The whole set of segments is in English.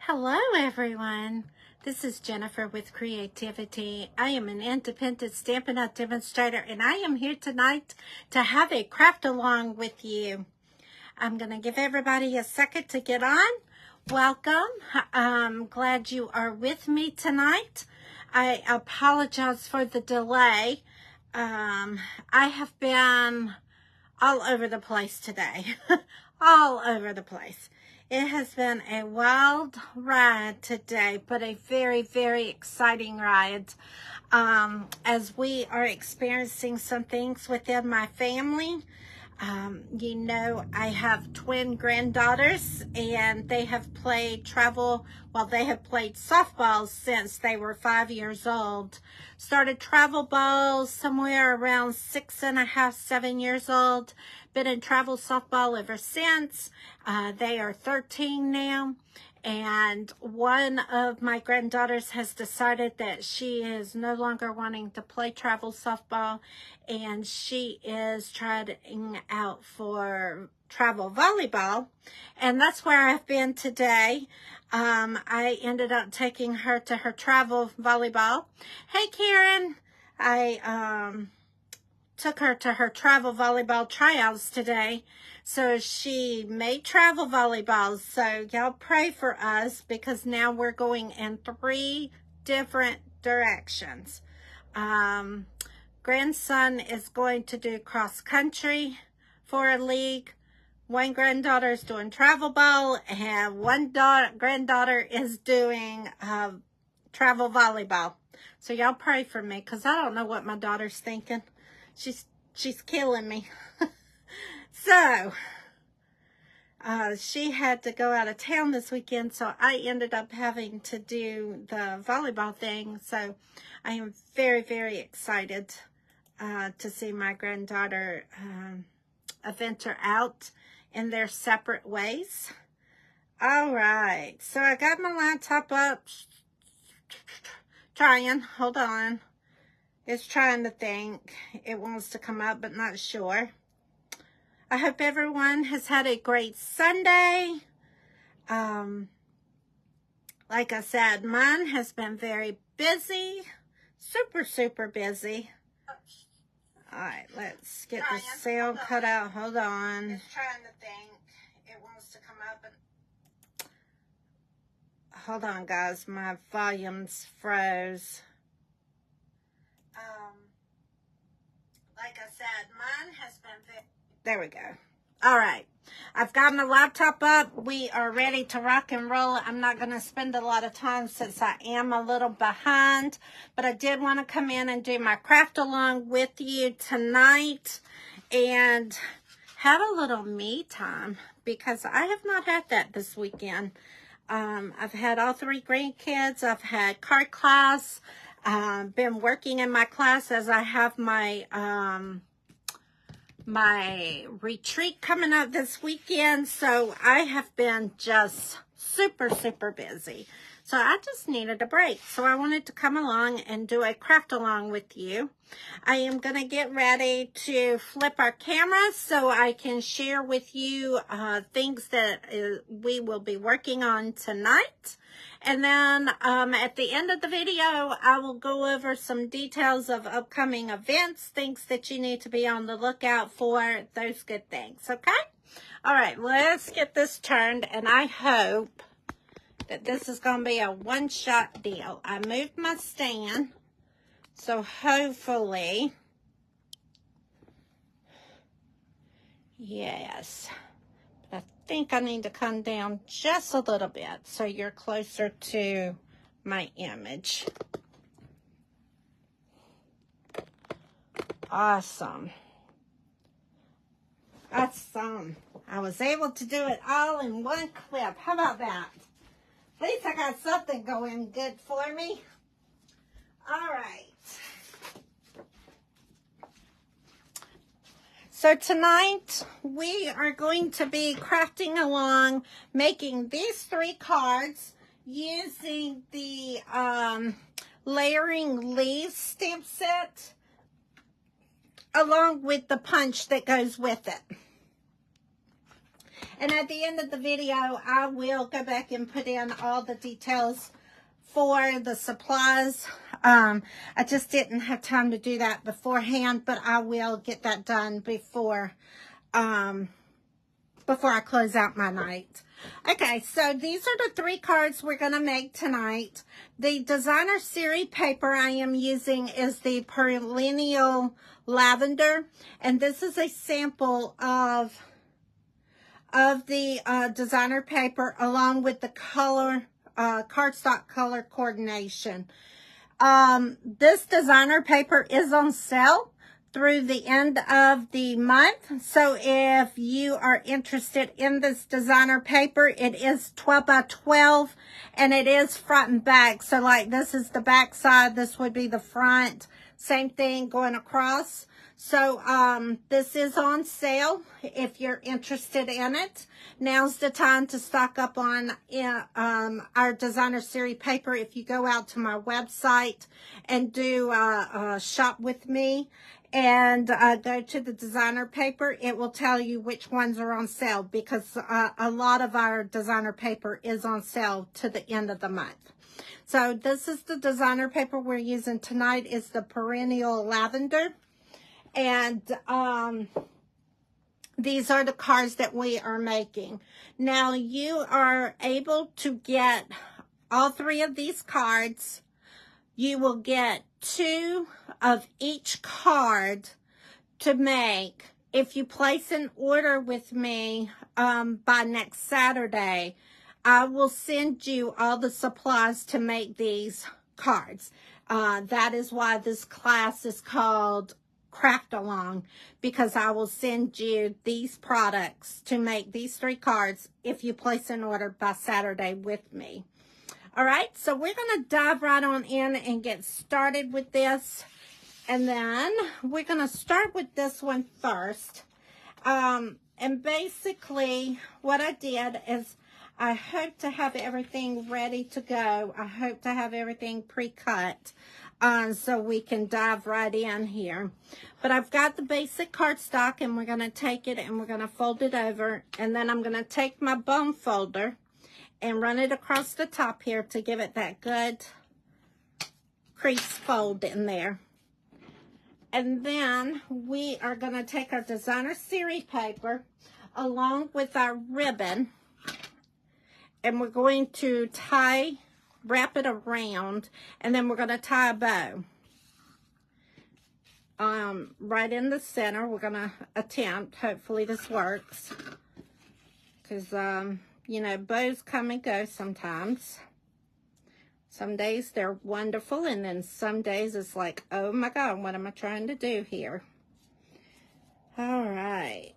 Hello everyone, this is Jennifer with Creativity. I am an independent Stampin' Up! Demonstrator and I am here tonight to have a craft along with you. I'm going to give everybody a second to get on. Welcome. I'm glad you are with me tonight. I apologize for the delay. I have been all over the place today. All over the place. It has been a wild ride today, but a very, very exciting ride. As we are experiencing some things within my family. You know, I have twin granddaughters and they have played they have played softball since they were 5 years old. Started travel ball somewhere around 6.5, 7 years old. Been in travel softball ever since. They are 13 now. And one of my granddaughters has decided that she is no longer wanting to play travel softball and she is trying out for travel volleyball. And that's where I've been today. I ended up taking her to her travel volleyball. Hey, Karen. I took her to her travel volleyball tryouts today. So she made travel volleyballs. So y'all pray for us because now we're going in 3 different directions. Grandson is going to do cross country for a league. One granddaughter is doing travel ball and one granddaughter is doing travel volleyball. So y'all pray for me because I don't know what my daughter's thinking. She's killing me. So, she had to go out of town this weekend, so I ended up having to do the volleyball thing. So, I am very, very excited to see my granddaughter venture out in their separate ways. All right, so I got my laptop up. Trying, hold on. It's trying to think. It wants to come up, but not sure. I hope everyone has had a great Sunday. Like I said, mine has been very busy. Super, super busy. All right, let's get the sound cut out. Hold on. It's trying to think. It wants to come up. Hold on, guys. My volume's froze. Like I said, mine has been very... There we go. All right. I've got my laptop up. We are ready to rock and roll. I'm not going to spend a lot of time since I am a little behind, but I did want to come in and do my craft along with you tonight and have a little me time because I have not had that this weekend. I've had all 3 grandkids. I've had card class. Been working in my class as I have my my retreat coming up this weekend. So I have been just super, super busy. So I just needed a break. So I wanted to come along and do a craft along with you. I am going to get ready to flip our cameras so I can share with you things that we will be working on tonight. And then at the end of the video, I will go over some details of upcoming events, things that you need to be on the lookout for, those good things, okay? All right, let's get this turned, and I hope that this is going to be a one-shot deal. I moved my stand, so hopefully, yes. I think I need to come down just a little bit so you're closer to my image. Awesome. Awesome. I was able to do it all in one clip. How about that? At least I got something going good for me. All right. So tonight we are going to be crafting along, making these 3 cards using the layering leaves stamp set along with the punch that goes with it. And at the end of the video, I will go back and put in all the details for the supplies. I just didn't have time to do that beforehand, but I will get that done before I close out my night. Okay, so these are the 3 cards we're going to make tonight. The designer series paper I am using is the Perennial Lavender, and this is a sample of the designer paper along with the color cardstock color coordination. This designer paper is on sale through the end of the month. So if you are interested in this designer paper, it is 12 by 12 and it is front and back. So like this is the back side, this would be the front. Same thing going across. So this is on sale if you're interested in it. Now's the time to stock up on our designer series paper. If you go out to my website and do shop with me and go to the designer paper, it will tell you which ones are on sale, because a lot of our designer paper is on sale to the end of the month. So this is the designer paper we're using tonight. Is the Perennial Lavender. And these are the cards that we are making. Now you are able to get all 3 of these cards. You will get 2 of each card to make. If you place an order with me by next Saturday, I will send you all the supplies to make these cards. That is why this class is called Craft Along, because I will send you these products to make these 3 cards if you place an order by Saturday with me. All right, so we're going to dive right on in and get started with this. And then we're going to start with this one first. And basically what I did is I hope to have everything ready to go. I hope to have everything pre-cut so we can dive right in here. But I've got the basic cardstock, and we're going to take it and we're going to fold it over. And then I'm going to take my bone folder and run it across the top here to give it that good crease fold in there. And then we are going to take our designer series paper along with our ribbon, and we're going to wrap it around, and then we're going to tie a bow right in the center. We're going to attempt, hopefully this works, because you know, bows come and go sometimes. Some days they're wonderful, and then some days it's like, oh my God, what am I trying to do here? All right.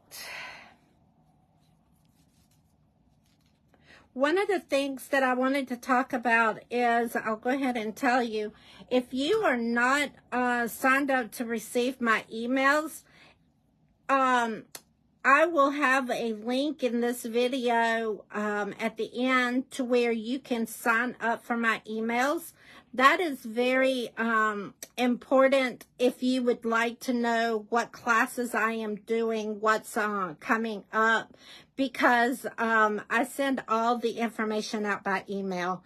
One of the things that I wanted to talk about is, I'll go ahead and tell you, if you are not signed up to receive my emails, I will have a link in this video at the end to where you can sign up for my emails. That is very important if you would like to know what classes I am doing, what's coming up, because I send all the information out by email,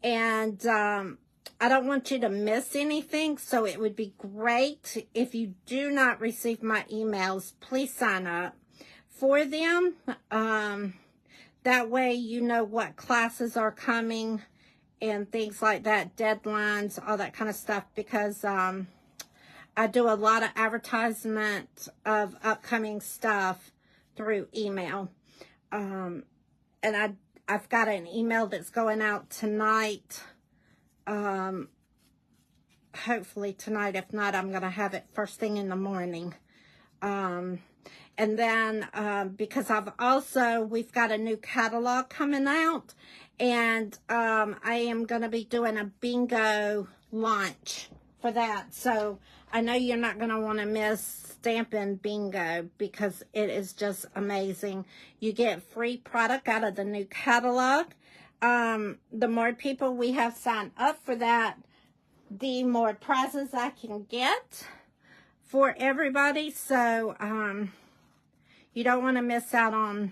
and I don't want you to miss anything. So it would be great if you do not receive my emails, please sign up for them. That way you know what classes are coming and things like that, deadlines, all that kind of stuff, because I do a lot of advertisement of upcoming stuff through email. And I've got an email that's going out tonight, hopefully tonight. If not, I'm going to have it first thing in the morning. And then because we've got a new catalog coming out, and I am going to be doing a bingo launch for that. So I know you're not going to want to miss Stampin' Bingo, because it is just amazing. You get free product out of the new catalog. The more people we have signed up for that, the more prizes I can get for everybody. So you don't want to miss out on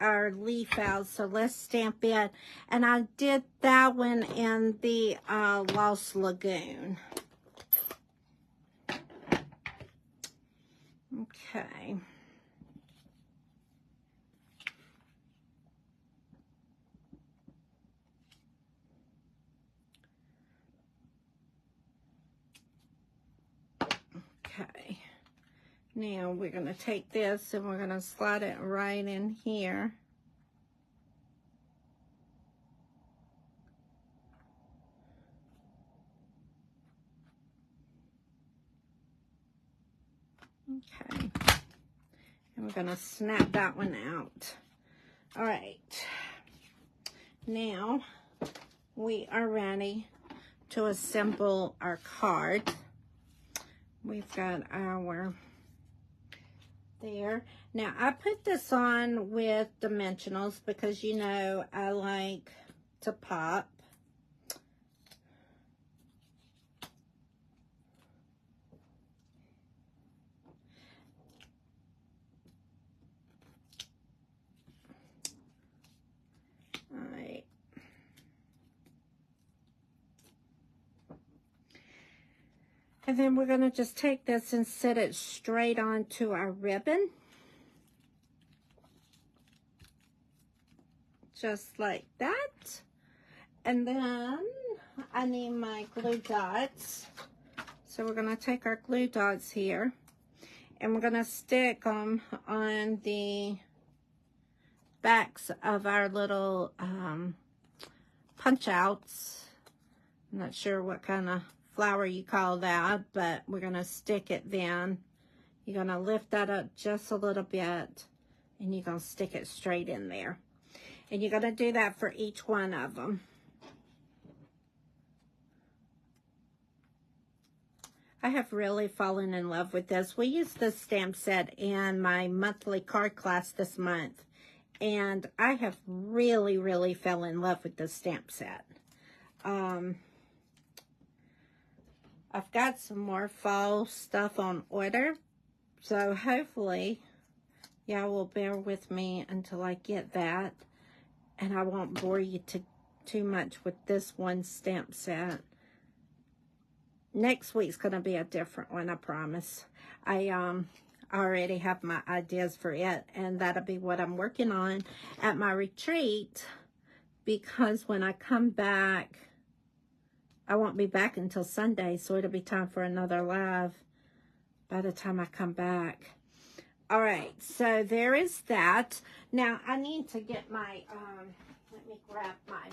our leaf out, so let's stamp it. And I did that one in the Lost Lagoon. Okay. Okay. Now we're going to take this and we're going to slide it right in here. Okay. And we're going to snap that one out. All right. Now we are ready to assemble our card. We've got our there. Now I put this on with dimensionals because you know I like to pop. All right. And then we're going to just take this and set it straight onto our ribbon. Just like that. And then I need my glue dots. So we're going to take our glue dots here. And we're going to stick them on the backs of our little punch outs. I'm not sure what kind of flower you call that, but we're going to stick it then. You're going to lift that up just a little bit and you're going to stick it straight in there. And you're going to do that for each one of them. I have really fallen in love with this. We used this stamp set in my monthly card class this month. And I have really, really fell in love with this stamp set. I've got some more fall stuff on order. So hopefully y'all will bear with me until I get that. And I won't bore you too much with this one stamp set. Next week's going to be a different one, I promise. I already have my ideas for it. And that'll be what I'm working on at my retreat. Because when I come back, I won't be back until Sunday, so it'll be time for another live by the time I come back. All right, so there is that. Now, I need to get my, let me grab my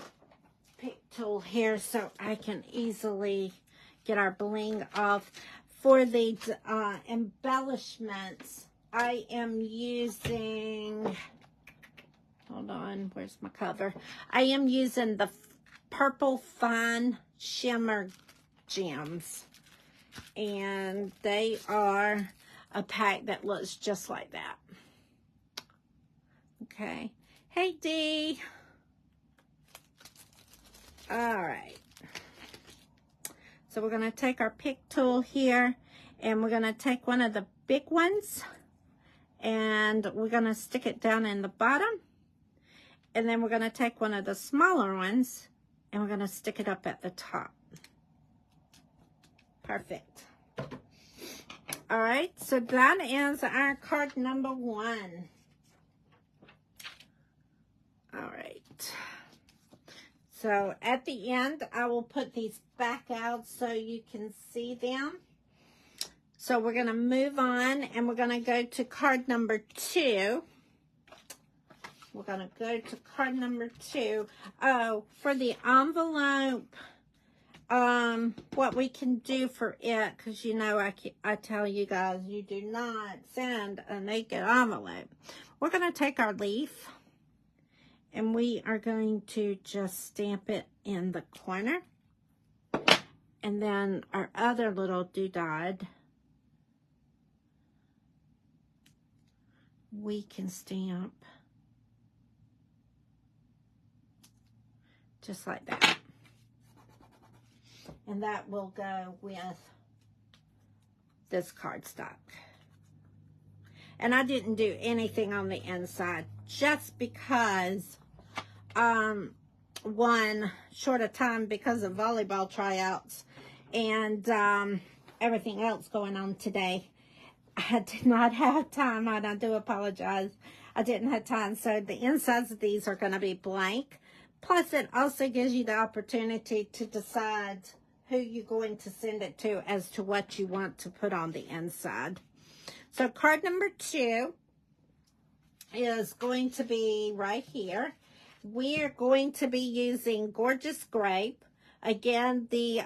pick tool here so I can easily get our bling off. For the embellishments, I am using, hold on, where's my cover? I am using the Purple Fine Shimmer Gems, and they are a pack that looks just like that. Okay. Hey, Dee. All right. So we're going to take our pick tool here, and we're going to take one of the big ones, and we're going to stick it down in the bottom. And then we're going to take one of the smaller ones, and we're going to stick it up at the top. Perfect. All right, so that is our card number 1. All right. So at the end, I will put these back out so you can see them. So we're going to move on, and we're going to go to card number 2. We're going to go to card number 2. Oh, for the envelope, what we can do for it, because you know I tell you guys, you do not send a naked envelope. We're going to take our leaf, and we are going to just stamp it in the corner. And then our other little doodad, we can stamp just like that. And that will go with this cardstock. And I didn't do anything on the inside just because, one, short of time because of volleyball tryouts and everything else going on today. I did not have time, and I do apologize. I didn't have time. So the insides of these are going to be blank. Plus, it also gives you the opportunity to decide who you're going to send it to as to what you want to put on the inside. So card number 2 is going to be right here. We are going to be using Gorgeous Grape, again, the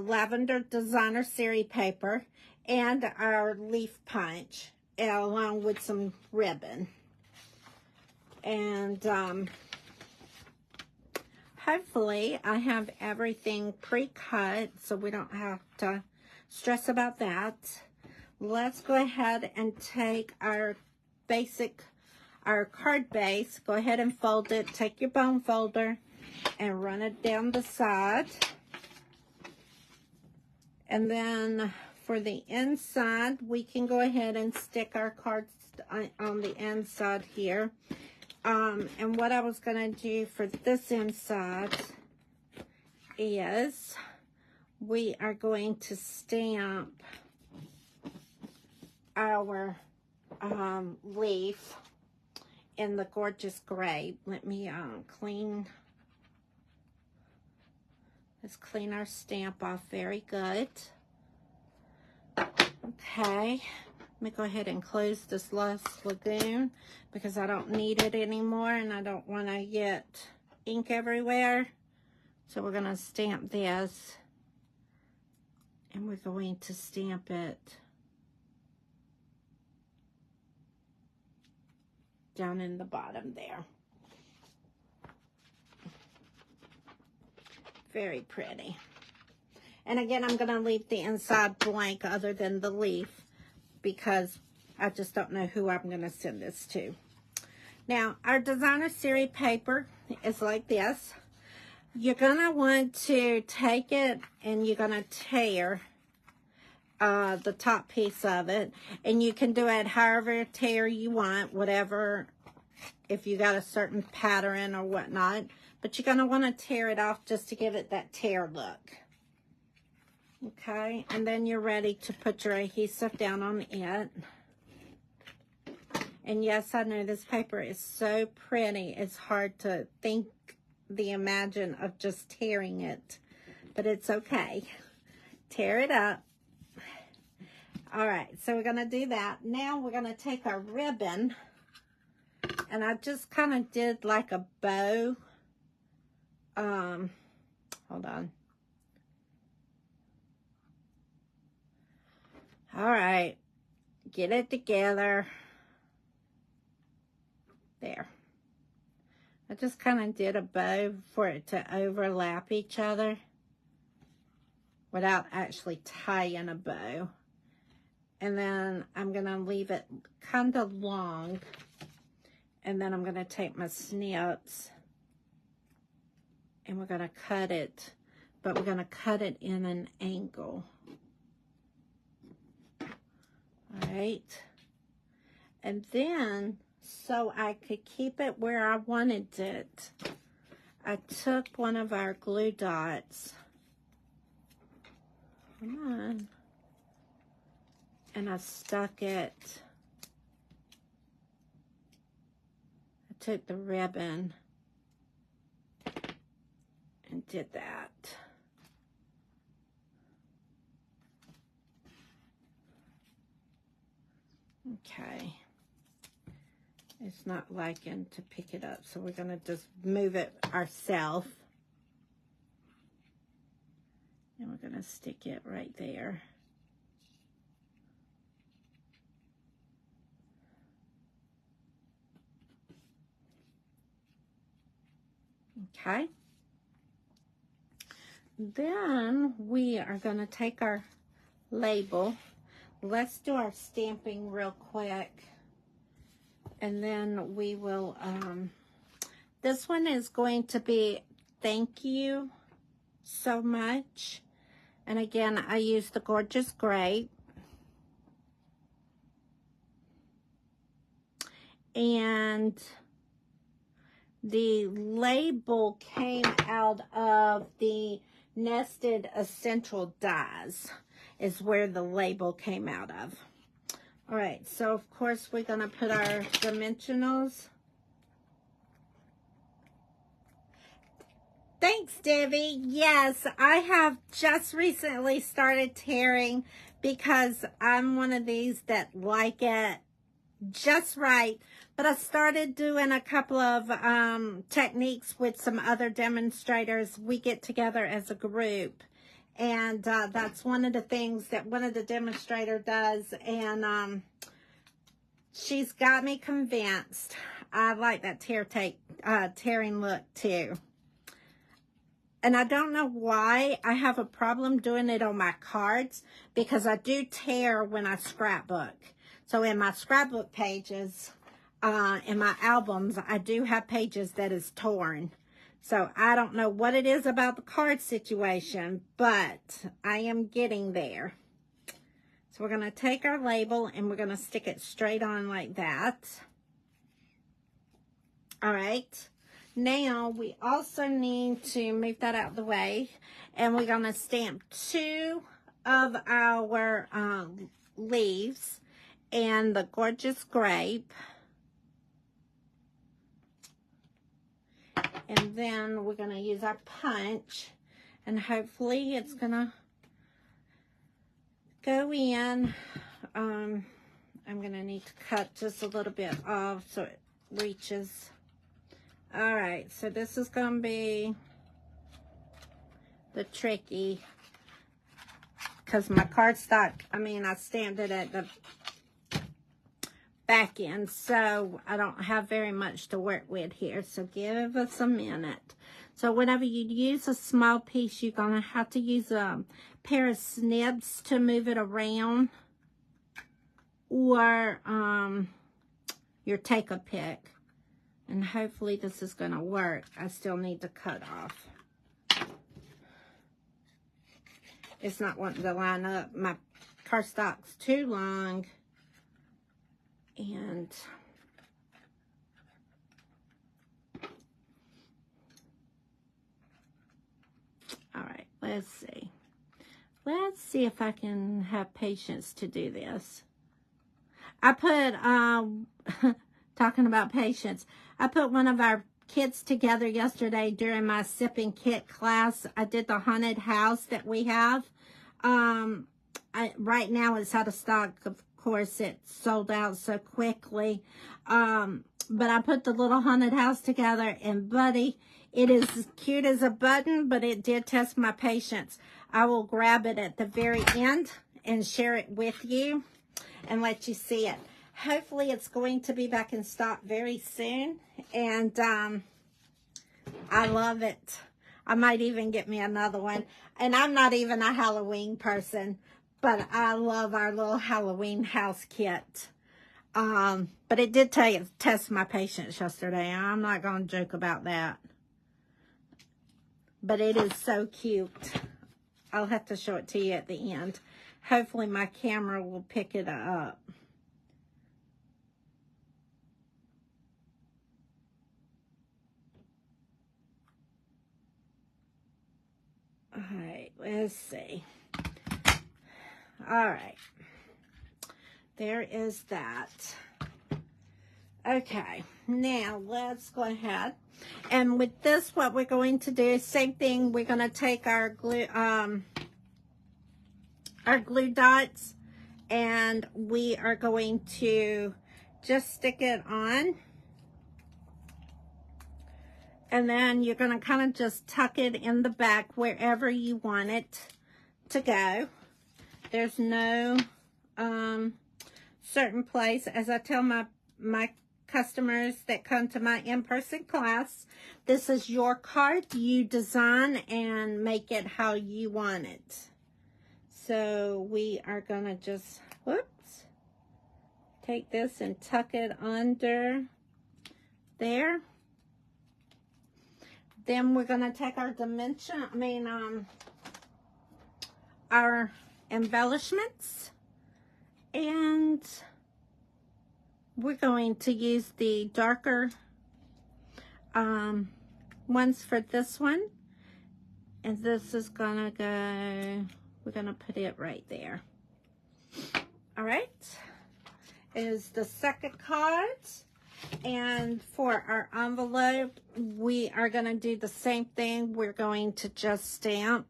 Lavender Designer Series paper, and our leaf punch, along with some ribbon. And hopefully I have everything pre-cut, so we don't have to stress about that. Let's go ahead and take our card base, go ahead and fold it, take your bone folder and run it down the side. And then for the inside, we can go ahead and stick our cards on the inside here. And what I was going to do for this inside is we are going to stamp our leaf in the Gorgeous Grape. Let me let's clean our stamp off very good. Okay, let me go ahead and close this last Lagoon because I don't need it anymore and I don't want to get ink everywhere. So we're going to stamp this and we're going to stamp it down in the bottom there. Very pretty. And again, I'm going to leave the inside blank other than the leaf because I just don't know who I'm going to send this to. Now, our Designer Series paper is like this. You're going to want to take it and you're going to tear the top piece of it, and you can do it however tear you want, whatever, if you got a certain pattern or whatnot, but you're going to want to tear it off just to give it that tear look. Okay, and then you're ready to put your adhesive down on it. And yes, I know this paper is so pretty, it's hard to imagine of just tearing it, but it's okay. Tear it up. All right, so we're going to do that. Now we're going to take our ribbon, and I just kind of did like a bow. Hold on. All right, get it together. There. I just kind of did a bow for it to overlap each other without actually tying a bow. And then I'm going to leave it kind of long. And then I'm going to take my snips and we're going to cut it, but we're going to cut it in an angle. All right. And then, so I could keep it where I wanted it, I took one of our glue dots. Come on. And I stuck it. I took the ribbon and did that. Okay. It's not liking to pick it up, so we're going to just move it ourselves. And we're going to stick it right there. Okay. Then we are going to take our label. Let's do our stamping real quick. And then we will, this one is going to be thank you so much. And again, I use the Gorgeous Grape. and the label came out of the Nested Essential Dyes is where the label came out of. All right, so of course we're gonna put our dimensionals. Thanks, Debbie. Yes, I have just recently started tearing because I'm one of these that like it just right. But I started doing a couple of techniques with some other demonstrators. We get together as a group. And that's one of the things that one of the demonstrator does. And she's got me convinced. I like that tearing look too. And I don't know why I have a problem doing it on my cards, because I do tear when I scrapbook. So in my scrapbook pages, in my albums, I do have pages that is torn. So I don't know what it is about the card situation, but I am getting there. So we're going to take our label and we're going to stick it straight on like that. All right. Now, we also need to move that out of the way, and we're going to stamp 2 of our leaves and the gorgeous grape. And then we're going to use our punch, and hopefully it's going to go in. I'm going to need to cut just a little bit off so it reaches. All right, so this is going to be the tricky, because my cardstock, I stamped it at the back end, so I don't have very much to work with here, so give us a minute. So whenever you use a small piece, you're going to have to use a pair of snips to move it around, or your take-a-pick. And hopefully this is going to work. I still need to cut off. It's not wanting to line up. My cardstock's too long. And all right, let's see. Let's see if I can have patience to do this. I put, talking about patience, I put one of our kids together yesterday during my sipping kit class. I did the haunted house that we have. Right now it's out of stock. Of course, it sold out so quickly. But I put the little haunted house together, and buddy, it is as cute as a button, but it did test my patience. I will grab it at the very end and share it with you and let you see it. Hopefully it's going to be back in stock very soon, and I love it. I might even get me another one, and I'm not even a Halloween person, but I love our little Halloween house kit. But it did test my patience yesterday. I'm not going to joke about that, but it is so cute. I'll have to show it to you at the end. Hopefully my camera will pick it up. All right, let's see. All right, there is that. Okay, now let's go ahead. And with this, what we're going to do is same thing. We're going to take our glue dots, and we are going to just stick it on. And then you're going to kind of just tuck it in the back wherever you want it to go. There's no certain place. As I tell my customers that come to my in-person class, this is your card. You design and make it how you want it. So we are going to just, whoops, take this and tuck it under there. Then we're going to take our our embellishments, and we're going to use the darker ones for this one. And this is gonna go, we're gonna put it right there. All right, is the second card. And for our envelope, we are gonna do the same thing. We're going to just stamp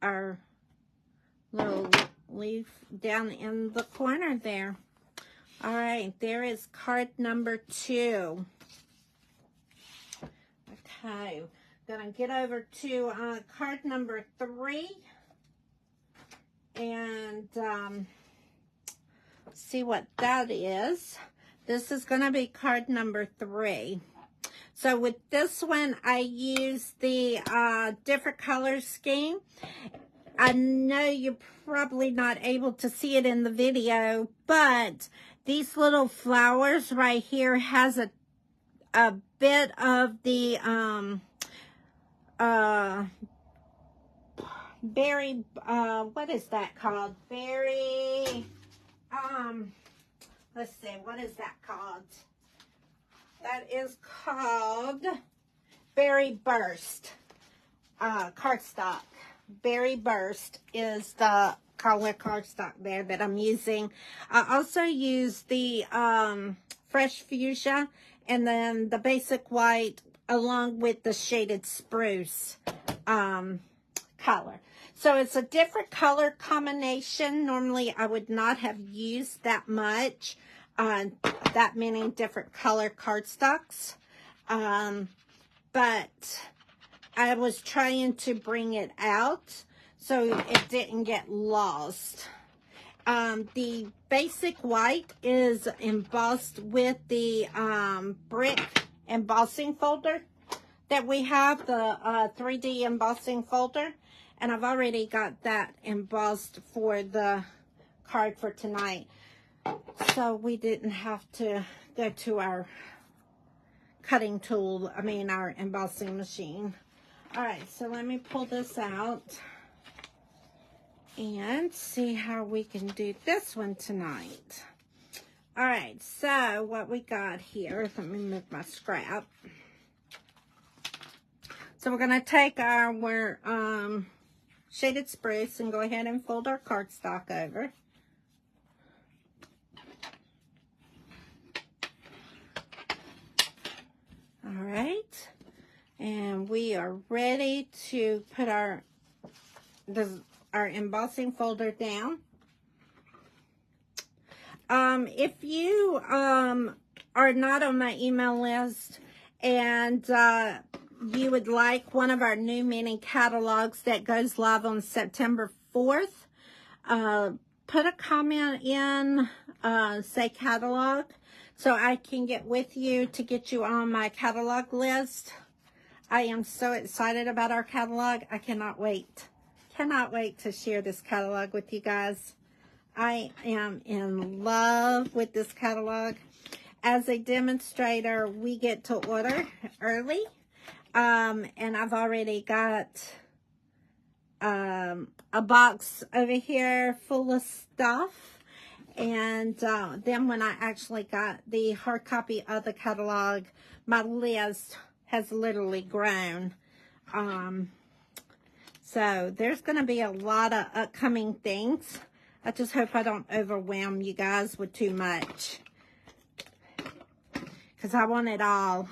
our little leaf down in the corner there. All right, there is card number 2. Okay, gonna get over to card number 3 and see what that is. This is gonna be card number 3. So with this one, I use the different color scheme. I know you're probably not able to see it in the video, but these little flowers right here has a bit of the berry, what is that called? Berry, let's see, what is that called? That is called Berry Burst, cardstock. Berry Burst is the color cardstock there that I'm using. I also use the fresh fuchsia and then the basic white along with the shaded spruce color. So it's a different color combination. Normally I would not have used that much, that many different color cardstocks. But I was trying to bring it out so it didn't get lost. The basic white is embossed with the brick embossing folder that we have, the 3D embossing folder. And I've already got that embossed for the card for tonight. So we didn't have to go to our cutting tool, our embossing machine. All right, so let me pull this out and see how we can do this one tonight. All right, so what we got here, let me move my scrap. So we're gonna take our shaded spruce and go ahead and fold our cardstock over. All right, and we are ready to put our embossing folder down. If you are not on my email list and you would like one of our new mini catalogs that goes live on September 4th, put a comment in, say catalog, so I can get with you to get you on my catalog list. I am so excited about our catalog. I cannot wait. Cannot wait to share this catalog with you guys. I am in love with this catalog. As a demonstrator, we get to order early. And I've already got a box over here full of stuff. And then when I actually got the hard copy of the catalog, my list has literally grown. So there's going to be a lot of upcoming things. I just hope I don't overwhelm you guys with too much, because I want it all.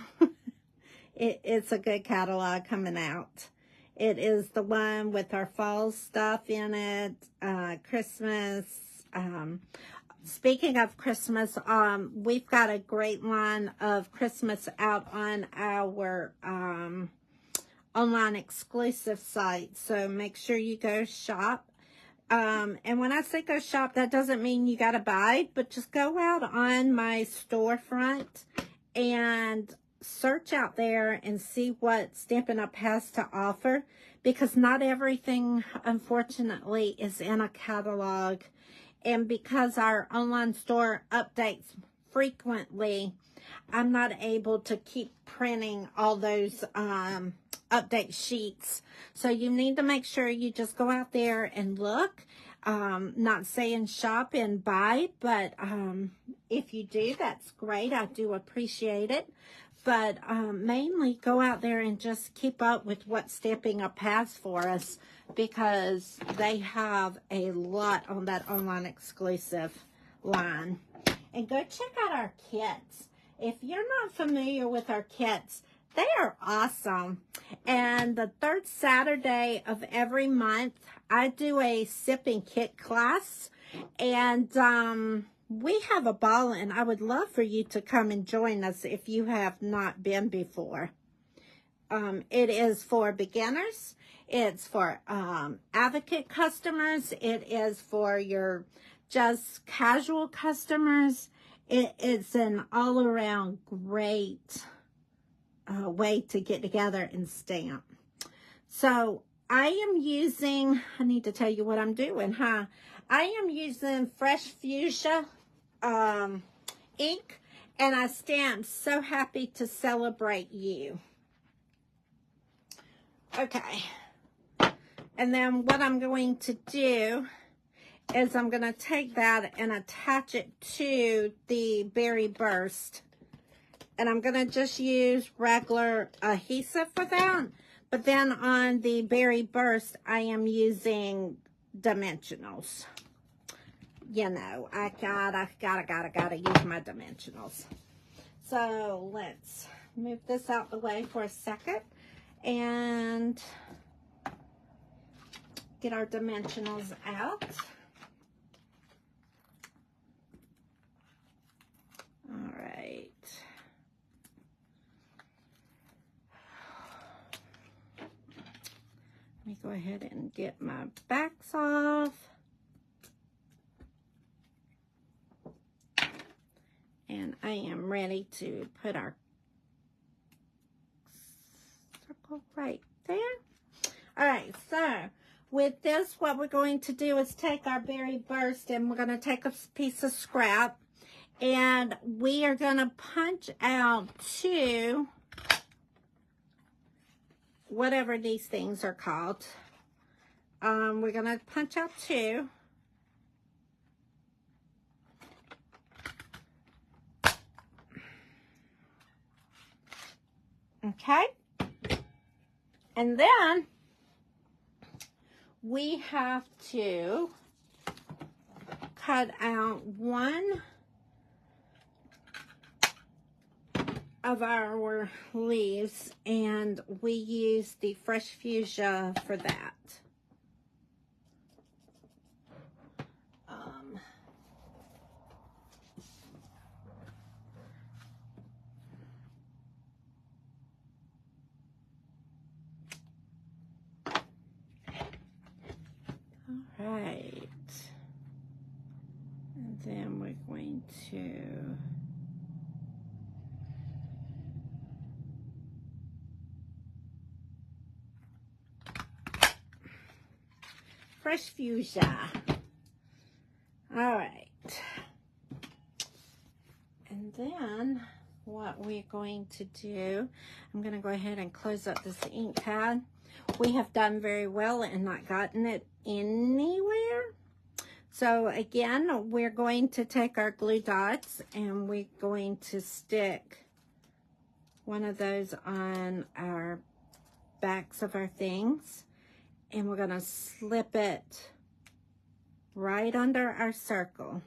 It's a good catalog coming out. It is the one with our fall stuff in it, Christmas. Speaking of Christmas, we've got a great line of Christmas out on our online exclusive site. So make sure you go shop. And when I say go shop, that doesn't mean you got to buy, but just go out on my storefront and search out there and see what Stampin' Up! Has to offer, because not everything, unfortunately, is in a catalog. And because our online store updates frequently, I'm not able to keep printing all those update sheets. So you need to make sure you just go out there and look. Not saying shop and buy, but if you do, that's great. I do appreciate it. But mainly go out there and just keep up with what Stampin' Up! Has for us, because they have a lot on that online exclusive line. And go check out our kits. If you're not familiar with our kits, they are awesome. And the third Saturday of every month, I do a sip and kit class. And we have a ball, and I would love for you to come and join us if you have not been before. It is for beginners. It's for advocate customers. It is for your just casual customers. It's an all-around great way to get together and stamp. So I am using, I need to tell you what I'm doing, huh? I am using Fresh Fuchsia ink, and I stamped So Happy to Celebrate You. Okay. And then what I'm going to do is I'm going to take that and attach it to the Berry Burst. And I'm going to just use regular adhesive for that. But then on the Berry Burst, I am using dimensionals. You know, I gotta use my dimensionals. So let's move this out the way for a second and get our dimensionals out. All right. Let me go ahead and get my backs off. And I am ready to put our circle right there. All right, so with this, what we're going to do is take our Berry Burst, and we're going to take a piece of scrap, and we are going to punch out two, whatever these things are called. We're going to punch out two. Okay. And then we have to cut out one of our leaves, and we use the Fresh Fuchsia for that. All right. And then we're going to Fresh Fuchsia. All right. And then what we're going to do, I'm going to go ahead and close up this ink pad. We have done very well and not gotten it anywhere. So again, we're going to take our glue dots, and we're going to stick one of those on our backs of our things, and we're going to slip it right under our circle.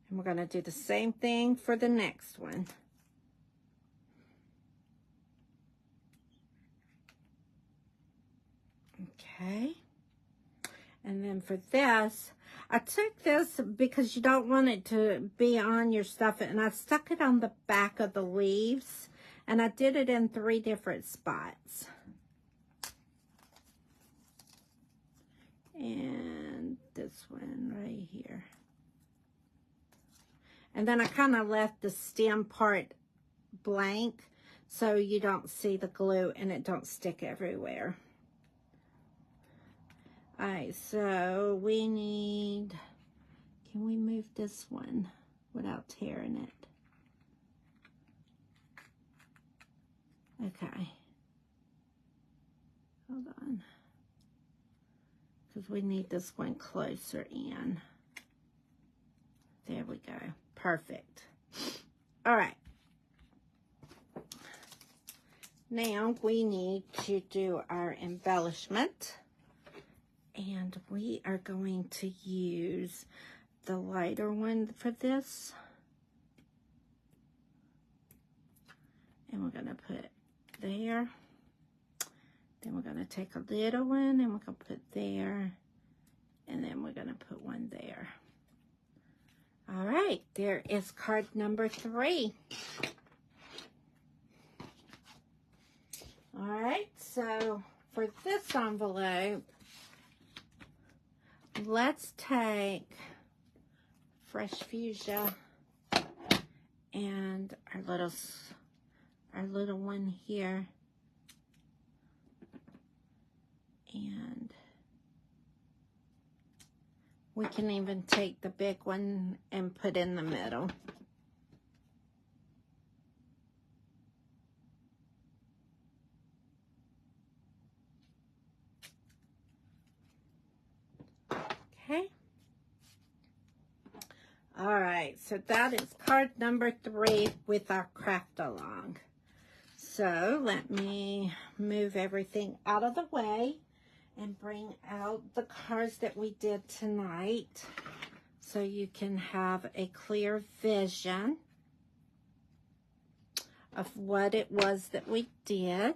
And we're going to do the same thing for the next one. Okay. And then for this, I took this because you don't want it to be on your stuff, and I stuck it on the back of the leaves, and I did it in 3 different spots. And this one right here. And then I kind of left the stem part blank so you don't see the glue and it don't stick everywhere. All right, so we need, can we move this one without tearing it? Okay. Hold on. because we need this one closer in. There we go. Perfect. All right. Now we need to do our embellishment. And we are going to use the lighter one for this. And we're going to put there. Then we're going to take a little one and we're going to put there. And then we're going to put one there. All right, there is card number 3. All right, so for this envelope, let's take fresh fuchsia and our little one here, and we can even take the big one and put in the middle. Okay. All right, so that is card number 3 with our craft along. So let me move everything out of the way and bring out the cards that we did tonight so you can have a clear vision of what it was that we did.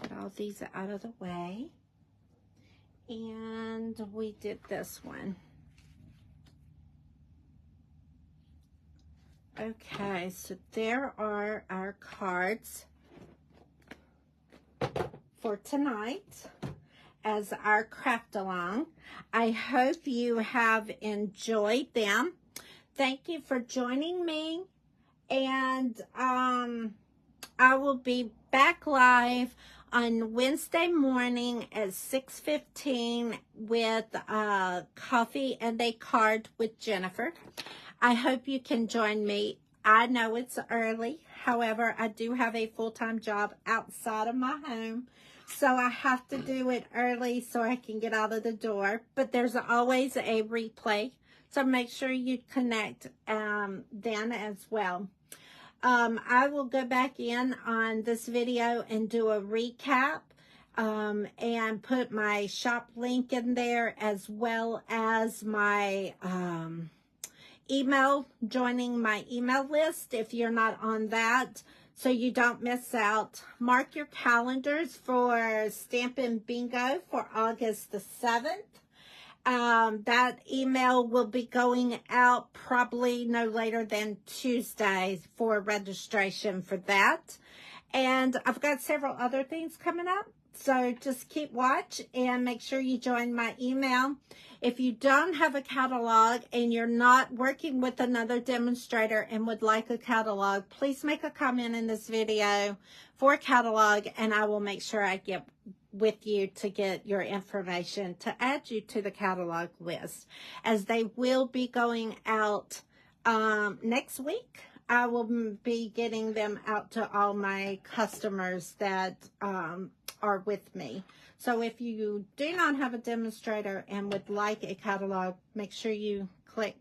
Get all these out of the way. And we did this one. Okay, so there are our cards for tonight as our craft along. I hope you have enjoyed them. Thank you for joining me, and I will be back live on Wednesday morning at 6:15 with Coffee and a Card with Jennifer. I hope you can join me. I know it's early. However, I do have a full-time job outside of my home, so I have to do it early so I can get out of the door. But there's always a replay, so make sure you connect then as well. I will go back in on this video and do a recap and put my shop link in there, as well as my email, joining my email list if you're not on that, so you don't miss out. Mark your calendars for Stampin' Bingo for August the 7th. That email will be going out probably no later than Tuesday for registration for that. And I've got several other things coming up, so just keep watch and make sure you join my email. If you don't have a catalog and you're not working with another demonstrator and would like a catalog, please make a comment in this video for a catalog, and I will make sure I get with you to get your information to add you to the catalog list, as they will be going out next week. I will be getting them out to all my customers that are with me. So if you do not have a demonstrator and would like a catalog, make sure you click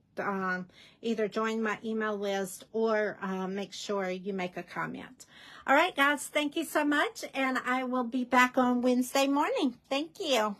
either join my email list or make sure you make a comment. All right, guys, thank you so much, and I will be back on Wednesday morning. Thank you.